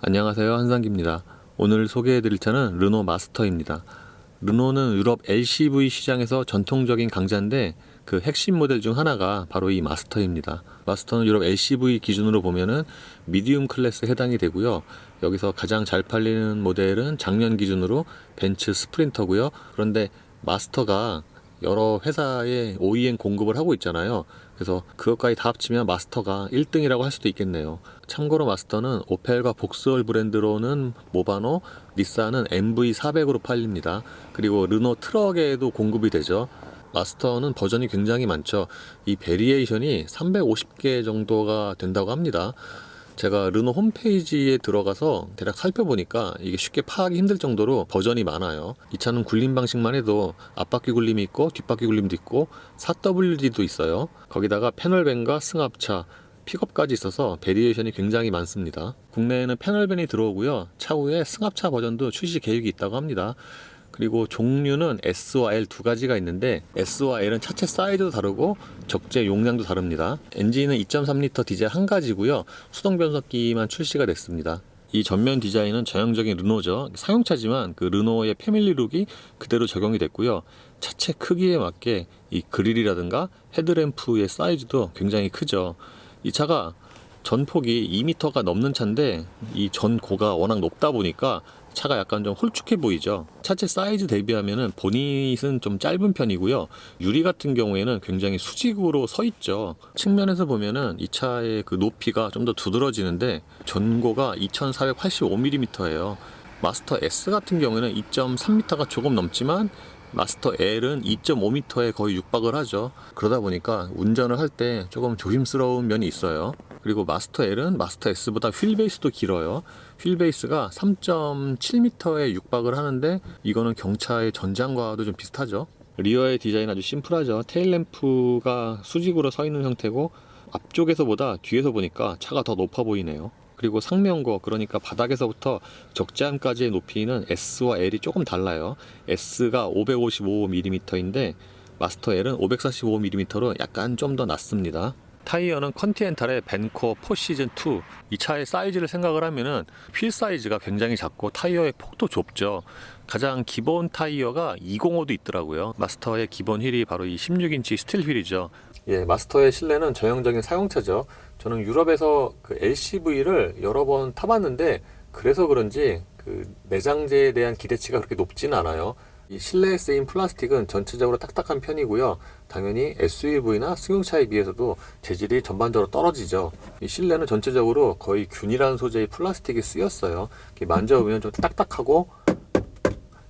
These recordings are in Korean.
안녕하세요, 한상기입니다. 오늘 소개해드릴 차는 르노 마스터입니다. 르노는 유럽 LCV 시장에서 전통적인 강자인데 그 핵심 모델 중 하나가 바로 이 마스터입니다. 마스터는 유럽 LCV 기준으로 보면은 미디움 클래스에 해당이 되고요. 여기서 가장 잘 팔리는 모델은 작년 기준으로 벤츠 스프린터고요. 그런데 마스터가 여러 회사에 OEM 공급을 하고 있잖아요. 그래서 그것까지 다 합치면 마스터가 1등이라고 할 수도 있겠네요. 참고로 마스터는 오펠과 복스월 브랜드로는 모바노, 닛산은 MV400으로 팔립니다. 그리고 르노 트럭에도 공급이 되죠. 마스터는 버전이 굉장히 많죠. 이 베리에이션이 350개 정도가 된다고 합니다. 제가 르노 홈페이지에 들어가서 대략 살펴보니까 이게 쉽게 파악이 힘들 정도로 버전이 많아요. 이 차는 굴림 방식만 해도 앞바퀴 굴림이 있고 뒷바퀴 굴림도 있고 4WD도 있어요. 거기다가 패널밴과 승합차, 픽업까지 있어서 베리에이션이 굉장히 많습니다. 국내에는 패널밴이 들어오고요. 차후에 승합차 버전도 출시 계획이 있다고 합니다. 그리고 종류는 S와 L 두 가지가 있는데 S와 L은 차체 사이즈도 다르고 적재 용량도 다릅니다. 엔진은 2.3L 디젤 한 가지고요. 수동 변속기만 출시가 됐습니다. 이 전면 디자인은 전형적인 르노죠. 사용차지만 그 르노의 패밀리룩이 그대로 적용이 됐고요. 차체 크기에 맞게 이 그릴이라든가 헤드램프의 사이즈도 굉장히 크죠. 이 차가 전폭이 2m가 넘는 차인데 이 전고가 워낙 높다 보니까 차가 약간 좀 홀쭉해 보이죠. 차체 사이즈 대비하면은 보닛은 좀 짧은 편이고요. 유리 같은 경우에는 굉장히 수직으로 서 있죠. 측면에서 보면은 이 차의 그 높이가 좀 더 두드러지는데 전고가 2485mm예요. 마스터 S 같은 경우에는 2.3m가 조금 넘지만 마스터 L은 2.5m에 거의 육박을 하죠. 그러다 보니까 운전을 할 때 조금 조심스러운 면이 있어요. 그리고 마스터 L은 마스터 S보다 휠베이스도 길어요. 휠베이스가 3.7m에 육박을 하는데 이거는 경차의 전장과도 좀 비슷하죠. 리어의 디자인 아주 심플하죠. 테일램프가 수직으로 서 있는 형태고 앞쪽에서보다 뒤에서 보니까 차가 더 높아 보이네요. 그리고 상면고, 그러니까 바닥에서부터 적재함까지의 높이는 S와 L이 조금 달라요. S가 555mm인데 마스터 L은 545mm로 약간 좀 더 낮습니다. 타이어는 컨티넨탈의 벤코 4시즌2. 이 차의 사이즈를 생각을 하면은 휠 사이즈가 굉장히 작고 타이어의 폭도 좁죠. 가장 기본 타이어가 205도 있더라고요. 마스터의 기본 휠이 바로 이 16인치 스틸 휠이죠. 예, 마스터의 실내는 전형적인 사용차죠. 저는 유럽에서 그 LCV를 여러 번 타봤는데 그래서 그런지 그 내장재에 대한 기대치가 그렇게 높지는 않아요. 이 실내에 쓰인 플라스틱은 전체적으로 딱딱한 편이고요. 당연히 SUV나 승용차에 비해서도 재질이 전반적으로 떨어지죠. 이 실내는 전체적으로 거의 균일한 소재의 플라스틱이 쓰였어요. 이렇게 만져보면 좀 딱딱하고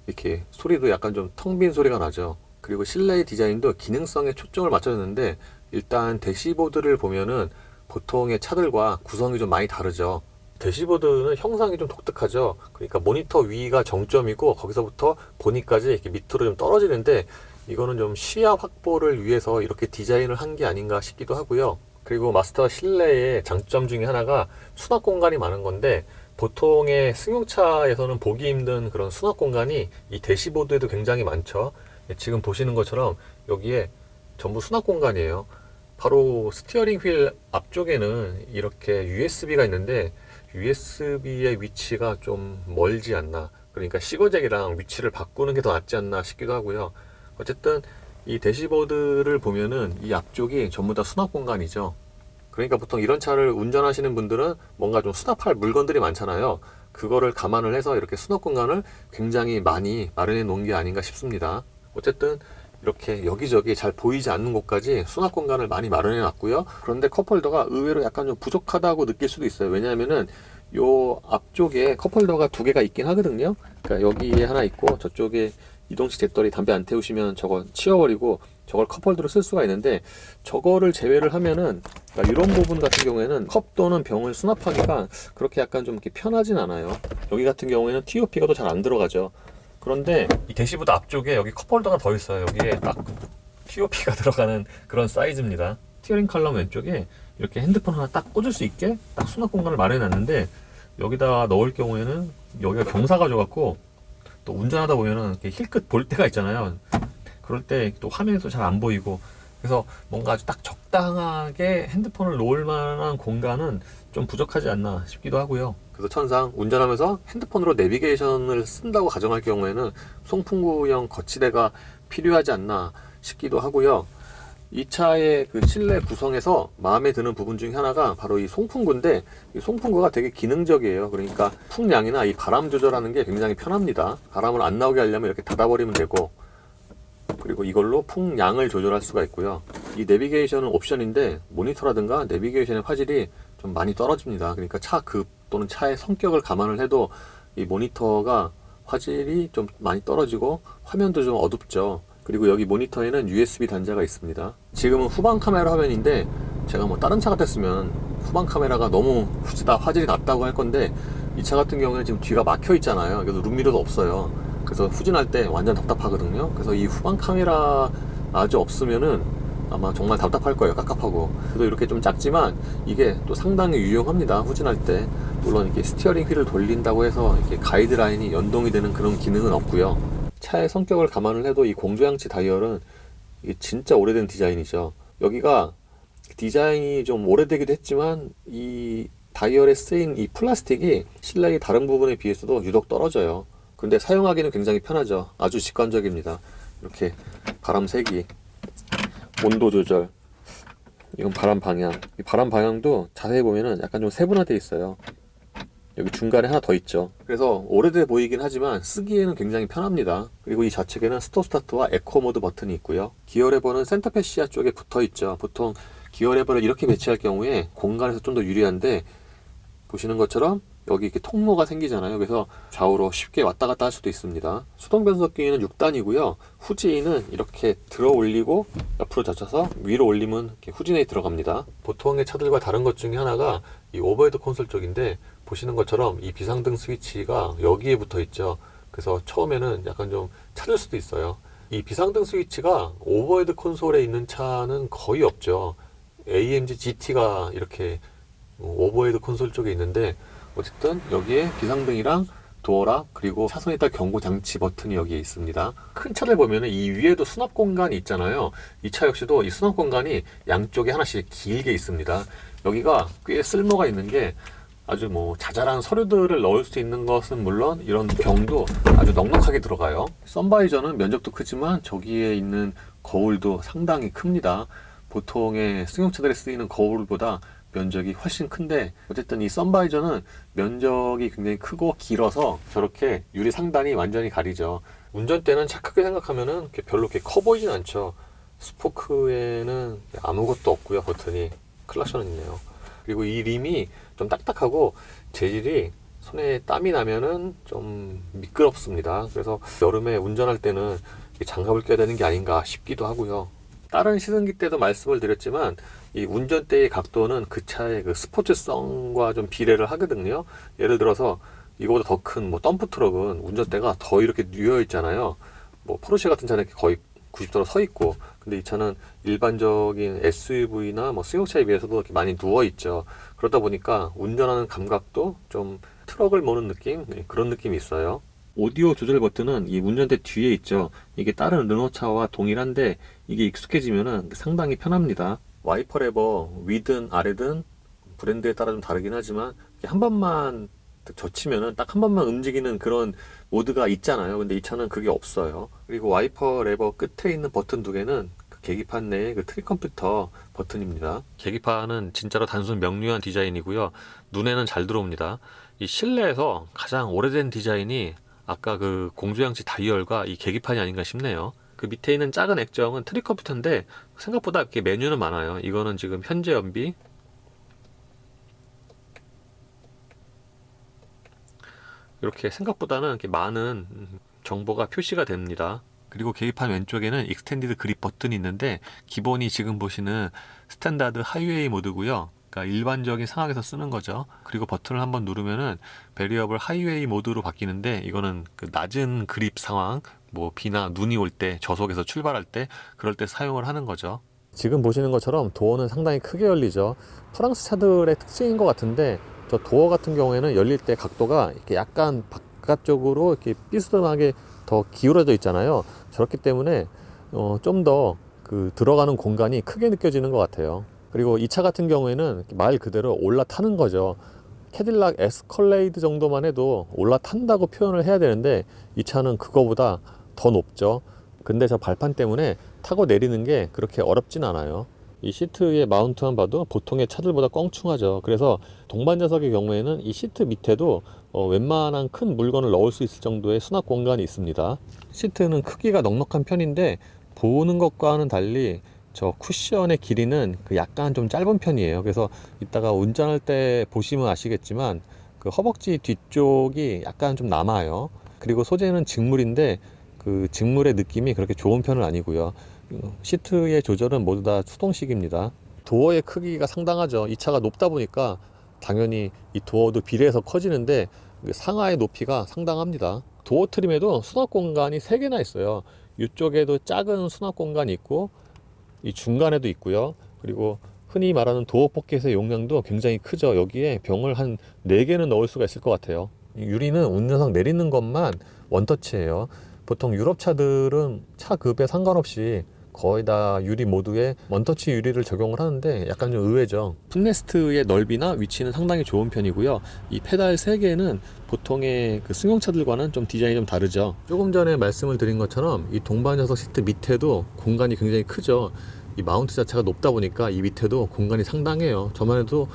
이렇게 소리도 약간 좀 텅 빈 소리가 나죠. 그리고 실내의 디자인도 기능성에 초점을 맞춰줬는데 일단 대시보드를 보면은 보통의 차들과 구성이 좀 많이 다르죠. 대시보드는 형상이 좀 독특하죠. 그러니까 모니터 위가 정점이고 거기서부터 보니까지 이렇게 밑으로 좀 떨어지는데 이거는 좀 시야 확보를 위해서 이렇게 디자인을 한 게 아닌가 싶기도 하고요. 그리고 마스터 실내의 장점 중에 하나가 수납 공간이 많은 건데 보통의 승용차에서는 보기 힘든 그런 수납 공간이 이 대시보드에도 굉장히 많죠. 지금 보시는 것처럼 여기에 전부 수납 공간이에요. 바로 스티어링 휠 앞쪽에는 이렇게 USB가 있는데 USB의 위치가 좀 멀지 않나, 그러니까 시거잭이랑 위치를 바꾸는 게 더 낫지 않나 싶기도 하고요. 어쨌든 이 대시보드를 보면은 이 앞쪽이 전부 다 수납 공간이죠. 그러니까 보통 이런 차를 운전하시는 분들은 뭔가 좀 수납할 물건들이 많잖아요. 그거를 감안을 해서 이렇게 수납 공간을 굉장히 많이 마련해 놓은 게 아닌가 싶습니다. 어쨌든 이렇게 여기저기 잘 보이지 않는 곳까지 수납 공간을 많이 마련해 놨고요. 그런데 컵홀더가 의외로 약간 좀 부족하다고 느낄 수도 있어요. 왜냐하면은 요 앞쪽에 컵홀더가 두 개가 있긴 하거든요. 그러니까 여기에 하나 있고 저쪽에 이동식 재떨이 담배 안 태우시면 저거 치워버리고 저걸 컵홀더로 쓸 수가 있는데 저거를 제외를 하면은 그러니까 이런 부분 같은 경우에는 컵 또는 병을 수납하기가 그렇게 약간 좀 이렇게 편하진 않아요. 여기 같은 경우에는 TOP가 또 잘 안 들어가죠. 그런데 이 대시보드 앞쪽에 여기 컵홀더가 더 있어요. 여기에 딱 TOP가 들어가는 그런 사이즈입니다. 스티어링 칼럼 왼쪽에 이렇게 핸드폰 하나 딱 꽂을 수 있게 딱 수납 공간을 마련해 놨는데 여기다 넣을 경우에는 여기가 경사가 져갖고 또 운전하다 보면은 이렇게 힐끗 볼 때가 있잖아요. 그럴 때 또 화면에서 잘 안 보이고 그래서 뭔가 아주 딱 적당하게 핸드폰을 놓을 만한 공간은 좀 부족하지 않나 싶기도 하고요. 그래서 천상 운전하면서 핸드폰으로 내비게이션을 쓴다고 가정할 경우에는 송풍구형 거치대가 필요하지 않나 싶기도 하고요. 이 차의 그 실내 구성에서 마음에 드는 부분 중에 하나가 바로 이 송풍구인데, 이 송풍구가 되게 기능적이에요. 그러니까 풍량이나 이 바람 조절하는 게 굉장히 편합니다. 바람을 안 나오게 하려면 이렇게 닫아버리면 되고, 그리고 이걸로 풍량을 조절할 수가 있고요. 이 내비게이션은 옵션인데 모니터라든가 내비게이션의 화질이 좀 많이 떨어집니다. 그러니까 차 급 또는 차의 성격을 감안을 해도 이 모니터가 화질이 좀 많이 떨어지고 화면도 좀 어둡죠. 그리고 여기 모니터에는 USB 단자가 있습니다. 지금은 후방 카메라 화면인데 제가 뭐 다른 차 같았으면 후방 카메라가 너무 후지다 화질이 낮다고 할 건데, 이 차 같은 경우에는 지금 뒤가 막혀 있잖아요. 그래서 룸미러도 없어요. 그래서 후진할 때 완전 답답하거든요. 그래서 이 후방 카메라 아주 없으면은 아마 정말 답답할 거예요. 깝깝하고. 그래도 이렇게 좀 작지만 이게 또 상당히 유용합니다. 후진할 때. 물론 이렇게 스티어링 휠을 돌린다고 해서 이렇게 가이드라인이 연동이 되는 그런 기능은 없고요. 차의 성격을 감안을 해도 이 공조양치 다이얼은 이게 진짜 오래된 디자인이죠. 여기가 디자인이 좀 오래되기도 했지만 이 다이얼에 쓰인 이 플라스틱이 실내의 다른 부분에 비해서도 유독 떨어져요. 근데 사용하기는 굉장히 편하죠. 아주 직관적입니다. 이렇게 바람 세기, 온도 조절, 이건 바람 방향. 이 바람 방향도 자세히 보면은 약간 좀 세분화되어 있어요. 여기 중간에 하나 더 있죠. 그래서 오래돼 보이긴 하지만 쓰기에는 굉장히 편합니다. 그리고 이 좌측에는 스톱 스타트와 에코 모드 버튼이 있고요. 기어 레버는 센터 패시아 쪽에 붙어 있죠. 보통 기어 레버를 이렇게 배치할 경우에 공간에서 좀 더 유리한데, 보시는 것처럼 여기 이렇게 통로가 생기잖아요. 그래서 좌우로 쉽게 왔다 갔다 할 수도 있습니다. 수동 변속기는 6단이고요. 후진은 이렇게 들어 올리고 옆으로 젖혀서 위로 올리면 이렇게 후진에 들어갑니다. 보통의 차들과 다른 것 중에 하나가 이 오버헤드 콘솔 쪽인데, 보시는 것처럼 이 비상등 스위치가 여기에 붙어 있죠. 그래서 처음에는 약간 좀 찾을 수도 있어요. 이 비상등 스위치가 오버헤드 콘솔에 있는 차는 거의 없죠. AMG GT가 이렇게 오버헤드 콘솔 쪽에 있는데, 어쨌든 여기에 비상등이랑 도어락 그리고 차선에 따라 경고 장치 버튼이 여기에 있습니다. 큰 차를 보면 이 위에도 수납 공간이 있잖아요. 이 차 역시도 이 수납 공간이 양쪽에 하나씩 길게 있습니다. 여기가 꽤 쓸모가 있는 게, 아주 뭐 자잘한 서류들을 넣을 수 있는 것은 물론 이런 병도 아주 넉넉하게 들어가요. 선바이저는 면적도 크지만 저기에 있는 거울도 상당히 큽니다. 보통의 승용차들에 쓰이는 거울보다 면적이 훨씬 큰데, 어쨌든 이 선바이저는 면적이 굉장히 크고 길어서 저렇게 유리 상단이 완전히 가리죠. 운전대는 착하게 생각하면은 별로 이렇게 커 보이진 않죠. 스포크에는 아무것도 없고요. 버튼이, 클락션은 있네요. 그리고 이 림이 좀 딱딱하고 재질이 손에 땀이 나면은 좀 미끄럽습니다. 그래서 여름에 운전할 때는 장갑을 껴야 되는 게 아닌가 싶기도 하고요. 다른 시승기 때도 말씀을 드렸지만 이 운전대의 각도는 그 차의 그 스포츠성과 좀 비례를 하거든요. 예를 들어서 이거보다 더 큰 뭐 덤프 트럭은 운전대가 더 이렇게 뉘어 있잖아요. 뭐 포르쉐 같은 차는 거의 90도로 서 있고, 근데 이 차는 일반적인 SUV나 뭐 승용차에 비해서도 이렇게 많이 누워 있죠. 그러다 보니까 운전하는 감각도 좀 트럭을 모는 느낌, 그런 느낌이 있어요. 오디오 조절 버튼은 이 운전대 뒤에 있죠. 이게 다른 르노차와 동일한데 이게 익숙해지면은 상당히 편합니다. 와이퍼 레버 위든 아래든 브랜드에 따라 좀 다르긴 하지만 한 번만 젖히면은 딱 한 번만 움직이는 그런 모드가 있잖아요. 근데 이 차는 그게 없어요. 그리고 와이퍼 레버 끝에 있는 버튼 두 개는 그 계기판 내의 그 트릭 컴퓨터 버튼입니다. 계기판은 진짜로 단순 명료한 디자인이고요. 눈에는 잘 들어옵니다. 이 실내에서 가장 오래된 디자인이 아까 그 공조양치 다이얼과 이 계기판이 아닌가 싶네요. 그 밑에 있는 작은 액정은 트릭 컴퓨터인데 생각보다 이렇게 메뉴는 많아요. 이거는 지금 현재 연비, 이렇게 생각보다는 이렇게 많은 정보가 표시가 됩니다. 그리고 계기판 왼쪽에는 익스텐디드 그립 버튼이 있는데, 기본이 지금 보시는 스탠다드 하이웨이 모드고요. 그러니까 일반적인 상황에서 쓰는 거죠. 그리고 버튼을 한번 누르면은 베리어블 하이웨이 모드로 바뀌는데, 이거는 그 낮은 그립 상황, 뭐 비나 눈이 올 때, 저속에서 출발할 때, 그럴 때 사용을 하는 거죠. 지금 보시는 것처럼 도어는 상당히 크게 열리죠. 프랑스 차들의 특징인 것 같은데, 저 도어 같은 경우에는 열릴 때 각도가 이렇게 약간 바깥쪽으로 이렇게 삐스듬하게 더 기울어져 있잖아요. 저렇기 때문에 좀 더 그 들어가는 공간이 크게 느껴지는 것 같아요. 그리고 이 차 같은 경우에는 말 그대로 올라타는 거죠. 캐딜락 에스컬레이드 정도만 해도 올라탄다고 표현을 해야 되는데 이 차는 그거보다 더 높죠. 근데 저 발판 때문에 타고 내리는 게 그렇게 어렵진 않아요. 이 시트의 마운트만 봐도 보통의 차들보다 껑충하죠. 그래서 동반 좌석의 경우에는 이 시트 밑에도 웬만한 큰 물건을 넣을 수 있을 정도의 수납 공간이 있습니다. 시트는 크기가 넉넉한 편인데 보는 것과는 달리 저 쿠션의 길이는 약간 좀 짧은 편이에요. 그래서 이따가 운전할 때 보시면 아시겠지만 그 허벅지 뒤쪽이 약간 좀 남아요. 그리고 소재는 직물인데 그 직물의 느낌이 그렇게 좋은 편은 아니고요. 시트의 조절은 모두 다 수동식입니다. 도어의 크기가 상당하죠. 이 차가 높다 보니까 당연히 이 도어도 비례해서 커지는데 상하의 높이가 상당합니다. 도어 트림에도 수납 공간이 3개나 있어요. 이쪽에도 작은 수납 공간이 있고 이 중간에도 있고요. 그리고 흔히 말하는 도어 포켓의 용량도 굉장히 크죠. 여기에 병을 한 4개는 넣을 수가 있을 것 같아요. 유리는 운전석 내리는 것만 원터치예요. 보통 유럽 차들은 차 급에 상관없이 거의 다 유리 모두에 원터치 유리를 적용을 하는데 약간 좀 의외죠. 풋레스트의 넓이나 위치는 상당히 좋은 편이고요. 이 페달 3개는 보통의 그 승용차들과는 좀 디자인이 좀 다르죠. 조금 전에 말씀을 드린 것처럼 이 동반 좌석 시트 밑에도 공간이 굉장히 크죠. 이 마운트 자체가 높다 보니까 이 밑에도 공간이 상당해요. 저만 해도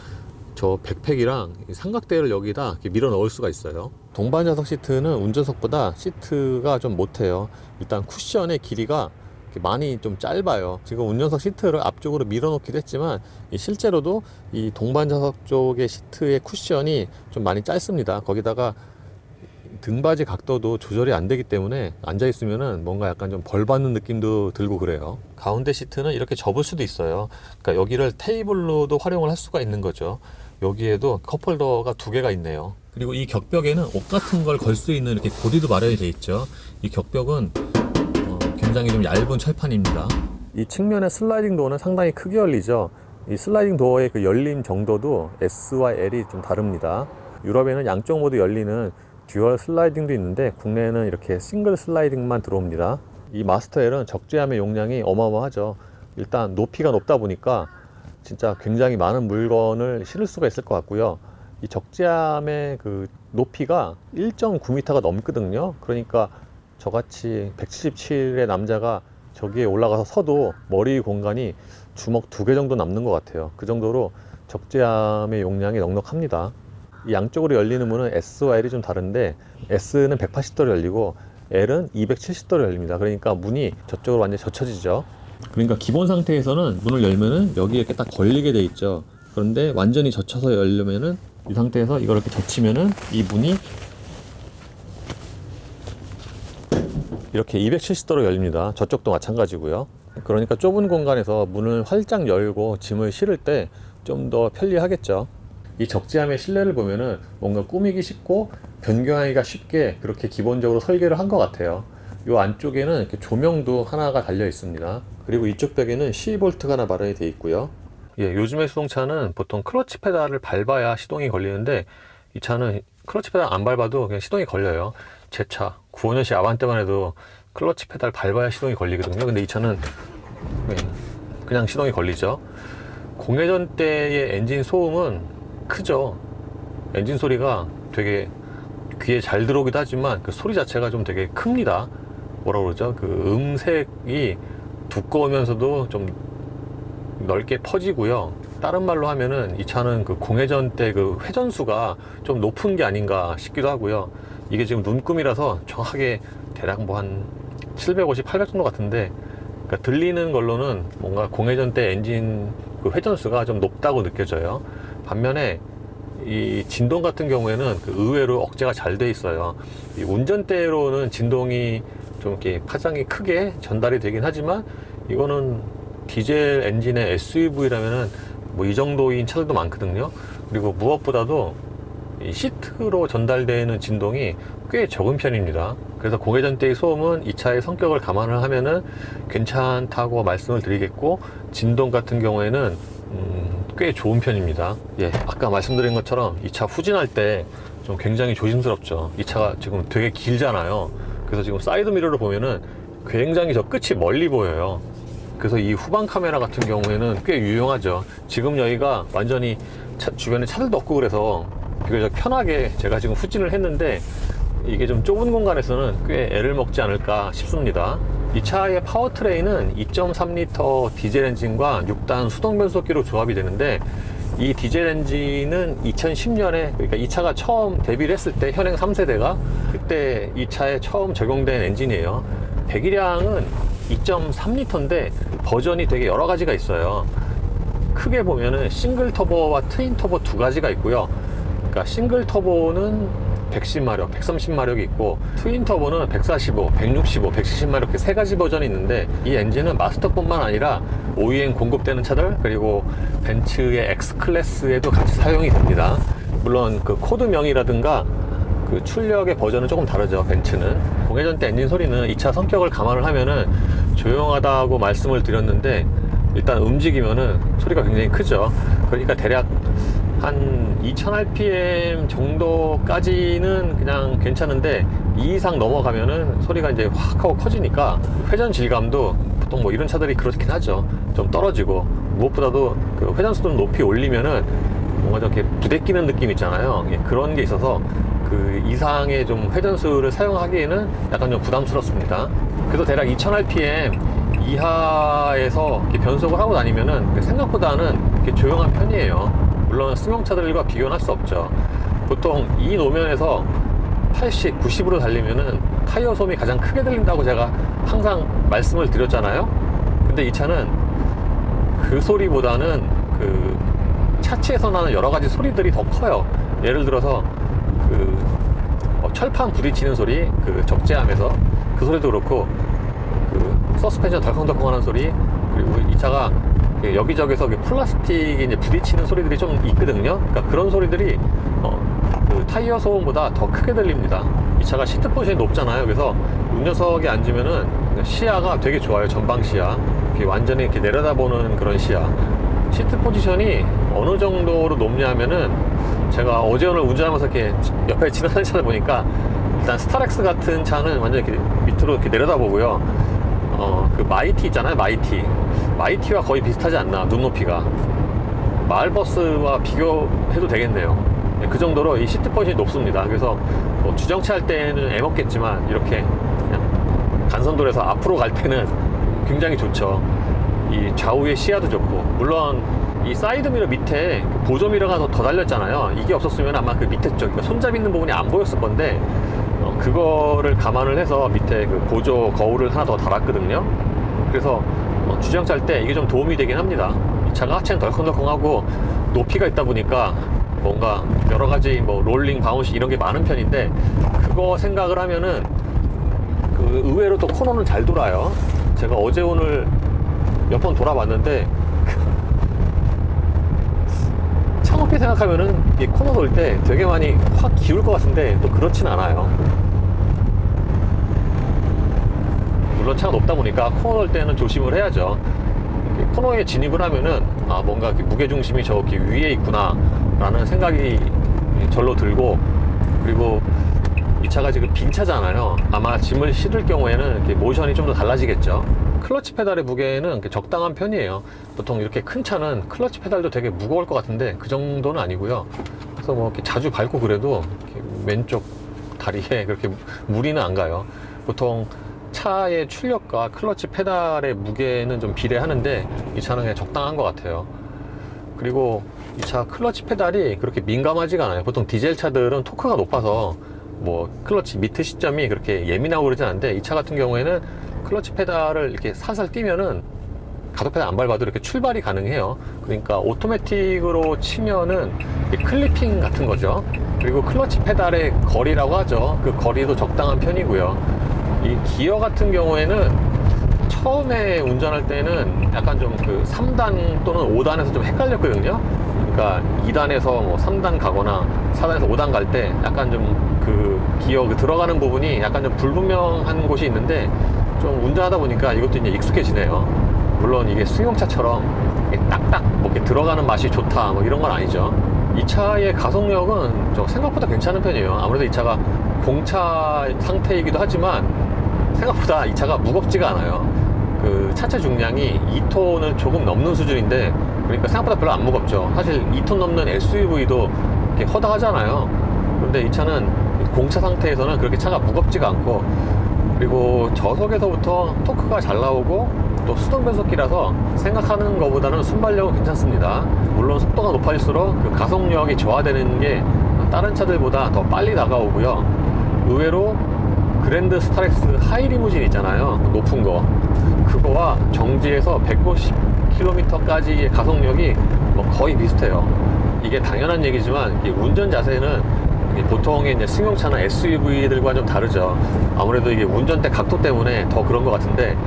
저 백팩이랑 삼각대를 여기다 이렇게 밀어 넣을 수가 있어요. 동반 좌석 시트는 운전석보다 시트가 좀 못해요. 일단 쿠션의 길이가 많이 좀 짧아요. 지금 운전석 시트를 앞쪽으로 밀어놓기도 했지만 실제로도 이 동반 좌석 쪽의 시트의 쿠션이 좀 많이 짧습니다. 거기다가 등받이 각도도 조절이 안 되기 때문에 앉아 있으면은 뭔가 약간 좀 벌 받는 느낌도 들고 그래요. 가운데 시트는 이렇게 접을 수도 있어요. 그러니까 여기를 테이블로도 활용을 할 수가 있는 거죠. 여기에도 컵홀더가 2개가 있네요. 그리고 이 격벽에는 옷 같은 걸 걸 수 있는 이렇게 고리도 마련이 되어 있죠. 이 격벽은 굉장히 좀 얇은 철판입니다. 이 측면의 슬라이딩 도어는 상당히 크게 열리죠. 이 슬라이딩 도어의 그 열림 정도도 S와 L이 좀 다릅니다. 유럽에는 양쪽 모두 열리는 듀얼 슬라이딩도 있는데 국내에는 이렇게 싱글 슬라이딩만 들어옵니다. 이 마스터 L은 적재함의 용량이 어마어마하죠. 일단 높이가 높다 보니까 진짜 굉장히 많은 물건을 실을 수가 있을 것 같고요. 이 적재함의 그 높이가 1.9m가 넘거든요. 그러니까 저같이 177의 남자가 저기에 올라가서 서도 머리 공간이 주먹 2개 정도 남는 것 같아요. 그 정도로 적재함의 용량이 넉넉합니다. 이 양쪽으로 열리는 문은 S와 L이 좀 다른데 S는 180도로 열리고 L은 270도로 열립니다. 그러니까 문이 저쪽으로 완전히 젖혀지죠. 그러니까 기본 상태에서는 문을 열면은 여기에 이렇게 딱 걸리게 돼 있죠. 그런데 완전히 젖혀서 열려면은 이 상태에서 이걸 이렇게 젖히면은 이 문이 이렇게 270도로 열립니다. 저쪽도 마찬가지고요. 그러니까 좁은 공간에서 문을 활짝 열고 짐을 실을 때 좀 더 편리하겠죠. 이 적재함의 실내를 보면은 뭔가 꾸미기 쉽고 변경하기가 쉽게 그렇게 기본적으로 설계를 한 것 같아요. 이 안쪽에는 이렇게 조명도 하나가 달려 있습니다. 그리고 이쪽 벽에는 12V가 하나 마련이 되어 있고요. 예, 요즘의 수동차는 보통 클러치 페달을 밟아야 시동이 걸리는데 이 차는 클러치 페달 안 밟아도 그냥 시동이 걸려요. 제 차 95년식 아반떼만 해도 클러치 페달 밟아야 시동이 걸리거든요. 근데 이 차는 그냥 시동이 걸리죠. 공회전 때의 엔진 소음은 크죠. 엔진 소리가 되게 귀에 잘 들어오기도 하지만 그 소리 자체가 좀 되게 큽니다. 뭐라 그러죠? 그 음색이 두꺼우면서도 좀 넓게 퍼지고요. 다른 말로 하면은 이 차는 그 공회전 때 그 회전수가 좀 높은 게 아닌가 싶기도 하고요. 이게 지금 눈금이라서 정확하게 대략 뭐 한 750, 800 정도 같은데, 그러니까 들리는 걸로는 뭔가 공회전 때 엔진 그 회전수가 좀 높다고 느껴져요. 반면에 이 진동 같은 경우에는 그 의외로 억제가 잘 돼 있어요. 이 운전대로는 진동이 좀 이렇게 파장이 크게 전달이 되긴 하지만 이거는 디젤 엔진의 SUV라면은 뭐 이 정도인 차들도 많거든요. 그리고 무엇보다도 이 시트로 전달되는 진동이 꽤 적은 편입니다. 그래서 공회전 때의 소음은 이 차의 성격을 감안을 하면은 괜찮다고 말씀을 드리겠고, 진동 같은 경우에는 꽤 좋은 편입니다. 예, 아까 말씀드린 것처럼 이 차 후진할 때 좀 굉장히 조심스럽죠. 이 차가 지금 되게 길잖아요. 그래서 지금 사이드 미러를 보면은 굉장히 저 끝이 멀리 보여요. 그래서 이 후방 카메라 같은 경우에는 꽤 유용하죠. 지금 여기가 완전히 주변에 차들도 없고 그래서 비교적 편하게 제가 지금 후진을 했는데 이게 좀 좁은 공간에서는 꽤 애를 먹지 않을까 싶습니다. 이 차의 파워트레인은 2.3L 디젤 엔진과 6단 수동 변속기로 조합이 되는데, 이 디젤 엔진은 2010년에, 그러니까 이 차가 처음 데뷔를 했을 때 현행 3세대가 그때 이 차에 처음 적용된 엔진이에요. 배기량은 2.3L인데 버전이 되게 여러 가지가 있어요. 크게 보면은 싱글 터보와 트윈 터보 두 가지가 있고요. 그러니까 싱글 터보는 110마력, 130마력이 있고, 트윈 터보는 145, 165, 170마력 이렇게 세 가지 버전이 있는데, 이 엔진은 마스터뿐만 아니라 OEM 공급되는 차들, 그리고 벤츠의 X클래스에도 같이 사용이 됩니다. 물론 그 코드명이라든가 그 출력의 버전은 조금 다르죠. 벤츠는 공회전 때 엔진 소리는 이 차 성격을 감안을 하면은 조용하다고 말씀을 드렸는데, 일단 움직이면은 소리가 굉장히 크죠. 그러니까 대략 한 2000rpm 정도까지는 그냥 괜찮은데, 이 이상 넘어가면은 소리가 이제 확 하고 커지니까 회전 질감도 보통 뭐 이런 차들이 그렇긴 하죠. 좀 떨어지고, 무엇보다도 그 회전 수도를 높이 올리면은 뭔가 좀 이렇게 부대끼는 느낌 있잖아요. 그런 게 있어서 그 이상의 좀 회전수를 사용하기에는 약간 좀 부담스럽습니다. 그래서 대략 2000rpm 이하에서 이렇게 변속을 하고 다니면은 생각보다는 이렇게 조용한 편이에요. 물론 승용차들과 비교는 할 수 없죠. 보통 이 노면에서 80, 90으로 달리면은 타이어 소음이 가장 크게 들린다고 제가 항상 말씀을 드렸잖아요. 근데 이 차는 그 소리보다는 그 차체에서 나는 여러 가지 소리들이 더 커요. 예를 들어서 그 철판 부딪히는 소리, 그 적재함에서 그 소리도 그렇고, 그 서스펜션 덜컹덜컹 하는 소리, 그리고 이 차가 여기저기서 플라스틱이 이제 부딪히는 소리들이 좀 있거든요. 그러니까 그런 소리들이 그 타이어 소음보다 더 크게 들립니다. 이 차가 시트 포지션이 높잖아요. 그래서 운전석에 앉으면은 시야가 되게 좋아요. 전방 시야, 이렇게 완전히 이렇게 내려다보는 그런 시야. 시트 포지션이 어느 정도로 높냐면은, 제가 어제 오늘 운전하면서 이렇게 옆에 지나가는 차를 보니까, 일단 스타렉스 같은 차는 완전 이렇게 밑으로 이렇게 내려다보고요. 그 마이티 있잖아요. 마이티와 거의 비슷하지 않나, 눈높이가. 마을버스와 비교해도 되겠네요. 그 정도로 이 시트 포지션이 높습니다. 그래서 뭐 주정차 할 때는 애먹겠지만, 이렇게 그냥 간선도로에서 앞으로 갈 때는 굉장히 좋죠. 이 좌우의 시야도 좋고, 물론 이 사이드미러 밑에 보조미러가 더 달렸잖아요. 이게 없었으면 아마 그 밑에 쪽, 그러니까 손잡이 있는 부분이 안 보였을 건데, 그거를 감안을 해서 밑에 그 보조 거울을 하나 더 달았거든요. 그래서 주정차 할 때 이게 좀 도움이 되긴 합니다. 이 차가 하체는 덜컹덜컹하고 높이가 있다 보니까 뭔가 여러 가지 뭐 롤링, 바운시 이런 게 많은 편인데, 그거 생각을 하면은 그 의외로 또 코너는 잘 돌아요. 제가 어제 오늘 몇 번 돌아봤는데, 차 높이 생각하면은 이 코너 돌 때 되게 많이 확 기울 것 같은데 또 그렇진 않아요. 물론 차가 높다 보니까 코너 돌 때는 조심을 해야죠. 코너에 진입을 하면은 뭔가 무게중심이 저기 위에 있구나 라는 생각이 절로 들고, 그리고 이 차가 지금 빈 차잖아요. 아마 짐을 실을 경우에는 이렇게 모션이 좀 더 달라지겠죠. 클러치 페달의 무게는 적당한 편이에요. 보통 이렇게 큰 차는 클러치 페달도 되게 무거울 것 같은데 그 정도는 아니고요. 그래서 뭐 이렇게 자주 밟고 그래도 이렇게 왼쪽 다리에 그렇게 무리는 안 가요. 보통 차의 출력과 클러치 페달의 무게는 좀 비례하는데, 이 차는 그냥 적당한 것 같아요. 그리고 이 차 클러치 페달이 그렇게 민감하지가 않아요. 보통 디젤 차들은 토크가 높아서 뭐 클러치 미트 시점이 그렇게 예민하고 그러진 않은데, 이 차 같은 경우에는 클러치 페달을 이렇게 살살 띄면은 가속 페달 안 밟아도 이렇게 출발이 가능해요. 그러니까 오토매틱으로 치면은 클리핑 같은 거죠. 그리고 클러치 페달의 거리라고 하죠. 그 거리도 적당한 편이고요. 이 기어 같은 경우에는 처음에 운전할 때는 약간 좀 그 3단 또는 5단에서 좀 헷갈렸거든요. 그러니까 2단에서 뭐 3단 가거나 4단에서 5단 갈 때 약간 좀 그 기어 그 들어가는 부분이 약간 좀 불분명한 곳이 있는데, 좀 운전하다 보니까 이것도 이제 익숙해지네요. 물론 이게 승용차처럼 이게 딱딱 뭐 이렇게 들어가는 맛이 좋다 뭐 이런 건 아니죠. 이 차의 가속력은 생각보다 괜찮은 편이에요. 아무래도 이 차가 공차 상태이기도 하지만 생각보다 이 차가 무겁지가 않아요. 그 차체 중량이 2톤을 조금 넘는 수준인데, 그러니까 생각보다 별로 안 무겁죠. 사실 2톤 넘는 SUV도 이렇게 허다하잖아요. 그런데 이 차는 공차 상태에서는 그렇게 차가 무겁지가 않고, 그리고 저속에서부터 토크가 잘 나오고 또 수동 변속기라서 생각하는 것보다는 순발력은 괜찮습니다. 물론 속도가 높아질수록 그 가속력이 저하되는 게 다른 차들보다 더 빨리 다가오고요. 의외로 그랜드 스타렉스 하이 리무진 있잖아요, 높은 거, 그거와 정지에서 150km까지의 가속력이 뭐 거의 비슷해요. 이게 당연한 얘기지만 이게 운전 자세는 보통의 이제 승용차나 SUV들과 좀 다르죠. 아무래도 이게 운전대 각도 때문에 더 그런 것 같은데,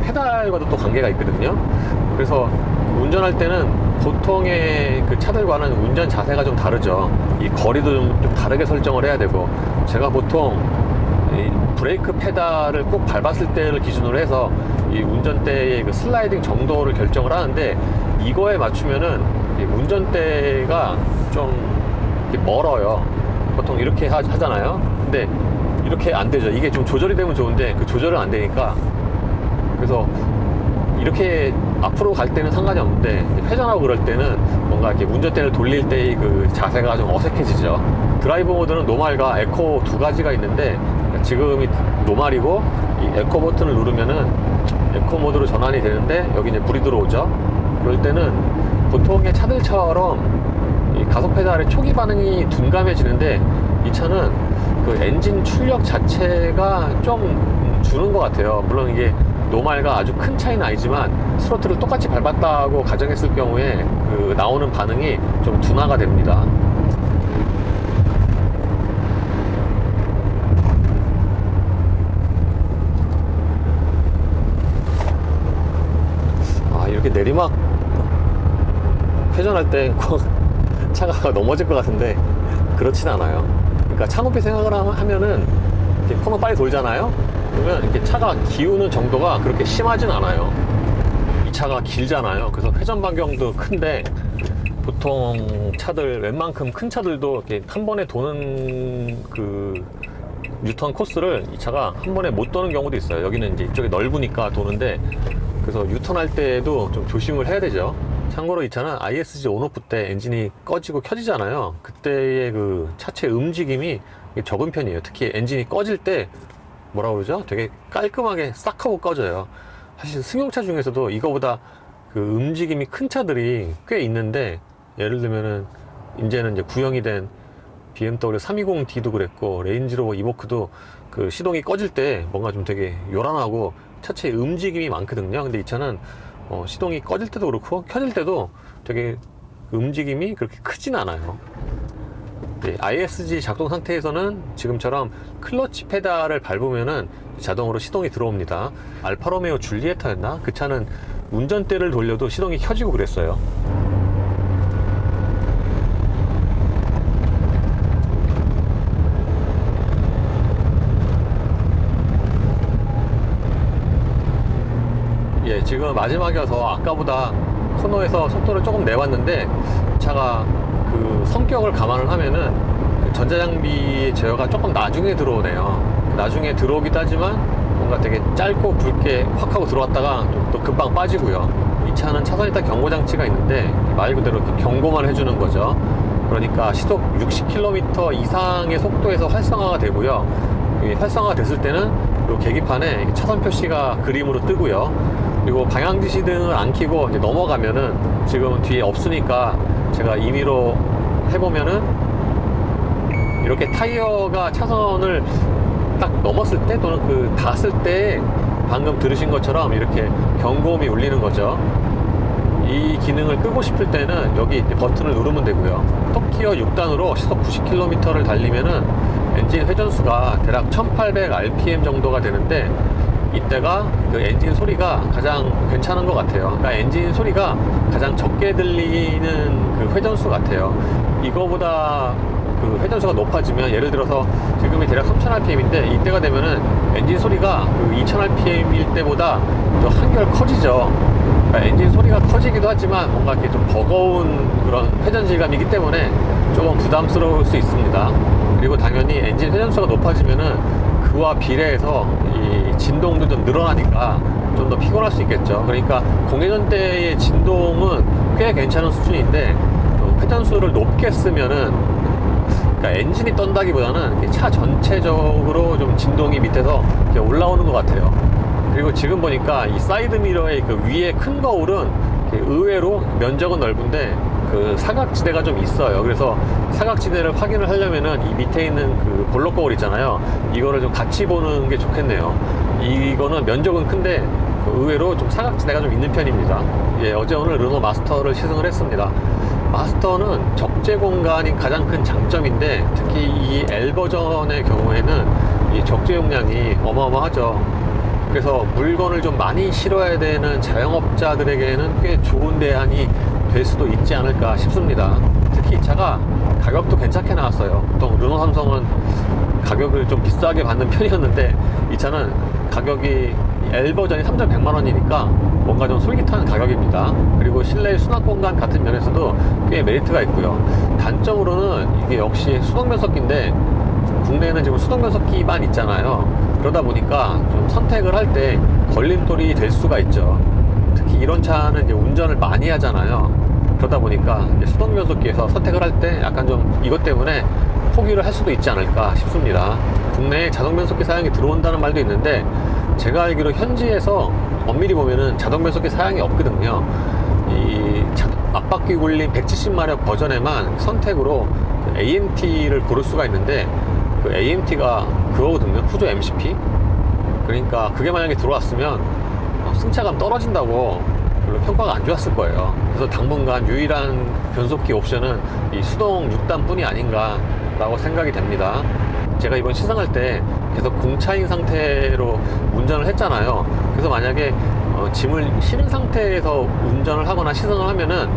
페달과도 또 관계가 있거든요. 그래서 운전할 때는 보통의 그 차들과는 운전 자세가 좀 다르죠. 이 거리도 좀 다르게 설정을 해야 되고, 제가 보통 이 브레이크 페달을 꼭 밟았을 때를 기준으로 해서 이 운전대의 그 슬라이딩 정도를 결정을 하는데, 이거에 맞추면은 이 운전대가 좀 멀어요. 보통 이렇게 하잖아요. 근데 이렇게 안 되죠. 이게 좀 조절이 되면 좋은데 그 조절은 안 되니까, 그래서 이렇게 앞으로 갈 때는 상관이 없는데 회전하고 그럴 때는 뭔가 이렇게 운전대를 돌릴 때의 그 자세가 좀 어색해지죠. 드라이브 모드는 노말과 에코 두 가지가 있는데, 지금이 노말이고 이 에코 버튼을 누르면은 에코 모드로 전환이 되는데, 여기 이제 불이 들어오죠. 그럴 때는 보통의 차들처럼 이 가속 페달의 초기 반응이 둔감해지는데, 이 차는 그 엔진 출력 자체가 좀 주는 것 같아요. 물론 이게 노말과 아주 큰 차이는 아니지만 스로틀을 똑같이 밟았다고 가정했을 경우에 그 나오는 반응이 좀 둔화가 됩니다. 이렇게 내리막 회전할 때 꼭 차가 넘어질 것 같은데 그렇진 않아요. 그러니까 차 높이 생각을 하면은 이렇게 코너 빨리 돌잖아요. 그러면 이렇게 차가 기우는 정도가 그렇게 심하진 않아요. 이 차가 길잖아요. 그래서 회전 반경도 큰데, 보통 차들 웬만큼 큰 차들도 이렇게 한 번에 도는 그 유턴 코스를 이 차가 한 번에 못 도는 경우도 있어요. 여기는 이제 이쪽이 넓으니까 도는데, 그래서 유턴할 때도 좀 조심을 해야 되죠. 참고로 이 차는 ISG 온오프 때 엔진이 꺼지고 켜지잖아요. 그때의 그 차체 움직임이 적은 편이에요. 특히 엔진이 꺼질 때 뭐라 그러죠? 되게 깔끔하게 싹 하고 꺼져요. 사실 승용차 중에서도 이거보다 그 움직임이 큰 차들이 꽤 있는데, 예를 들면은 이제는 이제 구형이 된 BMW 320D도 그랬고, 레인지로버 이보크도 그 시동이 꺼질 때 뭔가 좀 되게 요란하고 차체 움직임이 많거든요. 근데 이 차는 시동이 꺼질 때도 그렇고 켜질 때도 되게 움직임이 그렇게 크진 않아요. 네, ISG 작동 상태에서는 지금처럼 클러치 페달을 밟으면은 자동으로 시동이 들어옵니다. 알파로메오 줄리에타였나? 그 차는 운전대를 돌려도 시동이 켜지고 그랬어요. 예, 지금 마지막이어서 아까보다 코너에서 속도를 조금 내봤는데, 차가 그 성격을 감안을 하면은 전자장비 제어가 조금 나중에 들어오네요. 나중에 들어오기도 하지만 뭔가 되게 짧고 굵게 확 하고 들어왔다가 또 금방 빠지고요. 이 차는 차선 이탈 경고 장치가 있는데 말 그대로 이렇게 경고만 해주는 거죠. 그러니까 시속 60km 이상의 속도에서 활성화가 되고요. 활성화가 됐을 때는 이 계기판에 차선 표시가 그림으로 뜨고요. 그리고 방향 지시등을 안 켜고 이제 넘어가면은, 지금 뒤에 없으니까 제가 임의로 해보면은 이렇게 타이어가 차선을 딱 넘었을 때 또는 그 닿았을 때 방금 들으신 것처럼 이렇게 경고음이 울리는 거죠. 이 기능을 끄고 싶을 때는 여기 버튼을 누르면 되고요. 톱기어 6단으로 시속 90km를 달리면은 엔진 회전수가 대략 1800rpm 정도가 되는데, 이때가 그 엔진 소리가 가장 괜찮은 것 같아요. 그러니까 엔진 소리가 가장 적게 들리는 그 회전수 같아요. 이거보다 그 회전수가 높아지면, 예를 들어서 지금이 대략 3000rpm인데 이때가 되면은 엔진 소리가 그 2000rpm일 때보다 더 한결 커지죠. 그러니까 엔진 소리가 커지기도 하지만 뭔가 이렇게 좀 버거운 그런 회전 질감이기 때문에 조금 부담스러울 수 있습니다. 그리고 당연히 엔진 회전수가 높아지면은 그와 비례해서 이 진동도 좀 늘어나니까 좀 더 피곤할 수 있겠죠. 그러니까 공회전 때의 진동은 꽤 괜찮은 수준인데 회전수를 높게 쓰면은, 그러니까 엔진이 떤다기보다는 차 전체적으로 좀 진동이 밑에서 올라오는 것 같아요. 그리고 지금 보니까 이 사이드 미러의 그 위에 큰 거울은 의외로 면적은 넓은데 그 사각지대가 좀 있어요. 그래서 사각지대를 확인을 하려면은 이 밑에 있는 그 볼록 거울 있잖아요. 이거를 좀 같이 보는 게 좋겠네요. 이거는 면적은 큰데 의외로 좀 사각지대가 좀 있는 편입니다. 예, 어제 오늘 르노 마스터를 시승을 했습니다. 마스터는 적재 공간이 가장 큰 장점인데, 특히 이 L 버전의 경우에는 이 적재 용량이 어마어마하죠. 그래서 물건을 좀 많이 실어야 되는 자영업자들에게는 꽤 좋은 대안이 될 수도 있지 않을까 싶습니다. 특히 이 차가 가격도 괜찮게 나왔어요. 보통 르노 삼성은 가격을 좀 비싸게 받는 편이었는데, 이 차는 가격이 L 버전이 3,100만 원이니까 뭔가 좀 솔깃한 가격입니다. 그리고 실내 수납 공간 같은 면에서도 꽤 메리트가 있고요. 단점으로는 이게 역시 수동 변속기인데, 국내에는 지금 수동 변속기만 있잖아요. 그러다 보니까 좀 선택을 할 때 걸림돌이 될 수가 있죠. 특히 이런 차는 이제 운전을 많이 하잖아요. 그러다 보니까 이제 수동 변속기에서 선택을 할 때 약간 좀 이것 때문에 포기를 할 수도 있지 않을까 싶습니다. 국내에 자동 변속기 사양이 들어온다는 말도 있는데, 제가 알기로 현지에서 엄밀히 보면은 자동 변속기 사양이 없거든요. 이 앞바퀴 굴림 170마력 버전에만 선택으로 AMT를 고를 수가 있는데, 그 AMT가 그거거든요. 푸조 MCP. 그러니까 그게 만약에 들어왔으면 승차감 떨어진다고 별로 평가가 안 좋았을 거예요. 그래서 당분간 유일한 변속기 옵션은 이 수동 6단 뿐이 아닌가 라고 생각이 됩니다. 제가 이번 시승할 때 계속 공차인 상태로 운전을 했잖아요. 그래서 만약에 짐을 실은 상태에서 운전을 하거나 시승을 하면은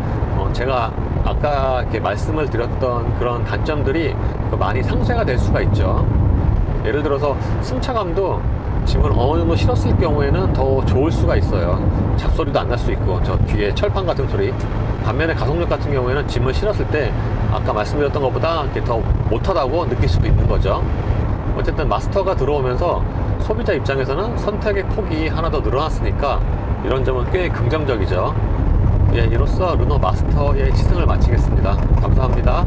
제가 아까 이렇게 말씀을 드렸던 그런 단점들이 많이 상쇄가 될 수가 있죠. 예를 들어서 승차감도 짐을 어느 정도 실었을 경우에는 더 좋을 수가 있어요. 잡소리도 안 날 수 있고, 저 뒤에 철판 같은 소리. 반면에 가속력 같은 경우에는 짐을 실었을 때 아까 말씀드렸던 것보다 이렇게 더 못하다고 느낄 수도 있는 거죠. 어쨌든 마스터가 들어오면서 소비자 입장에서는 선택의 폭이 하나 더 늘어났으니까 이런 점은 꽤 긍정적이죠. 예, 이로써 르노 마스터의 시승을 마치겠습니다. 감사합니다.